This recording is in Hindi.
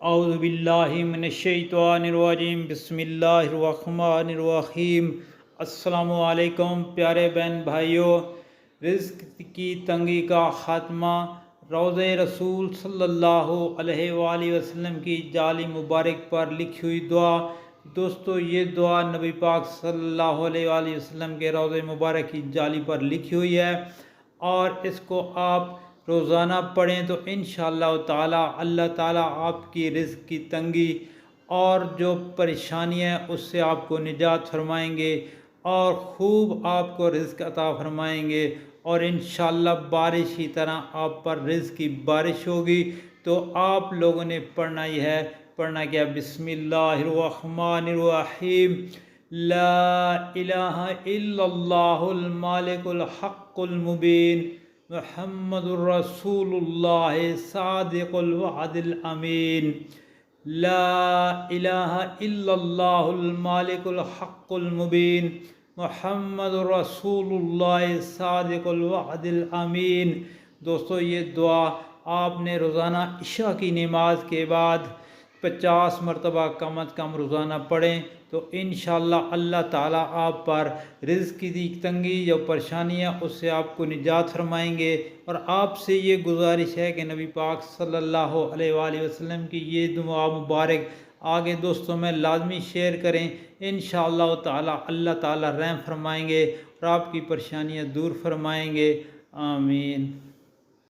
औज़ु बिल्लाहि मिनश्शैतानिर्रजीम बिस्मिल्लाहिर्रहमानिर्रहीम। अस्सलामु अलैकुम प्यारे बहन भाइयों। रिज़्क़ की तंगी का ख़ात्मा रोज़े रसूल सल्लल्लाहु अलैहि वसल्लम की जाली मुबारक पर लिखी हुई दुआ। दोस्तों, ये दुआ नबी पाक सल्लल्लाहु अलैहि वसल्लम के रोज़े मुबारक की जाली पर लिखी हुई है और इसको आप रोज़ाना पढ़ें तो इंशाअल्लाह ताला अल्लाह ताला आपकी रिज़्क़ की तंगी और जो परेशानियाँ हैं उससे आपको निजात फरमाएंगे और ख़ूब आपको रिज़्क़ अता फरमाएंगे और इंशाअल्लाह बारिश की तरह आप पर रिज़्क़ की बारिश होगी। तो आप लोगों ने पढ़ना ही है। पढ़ना क्या? बिस्मिल्लाहिर्रहमानिर्रहीम। ला इलाहा इल्लल्लाहुल मालिकुल हक़्क़ुल मुबीन मुहम्मदुर रसूलुल्लाह सादिकुल वअदिल अमीन। ला इलाहा इल्लल्लाहुल मालिकुल हक़्क़ुल मुबीन मुहम्मदुर रसूलुल्लाह सादिकुल वअदिल अमीन। दोस्तों, ये दुआ आपने रोज़ाना इशा की नमाज के बाद 50 मरतबा कम अज़ कम रोज़ाना पढ़ें तो इंशाअल्लाह अल्लाह ताला आप पर रिज़्क़ की तंगी जो परेशानियाँ उससे आपको निजात फरमाएंगे। और आपसे ये गुजारिश है कि नबी पाक सल्लल्लाहु अलैहि वसल्लम की ये दुआ मुबारक आगे दोस्तों में लाजमी शेयर करें। इंशाअल्लाह ताला अल्लाह ताला रहम फरमाएंगे और आपकी परेशानियाँ दूर फरमाएंगे। आमीन।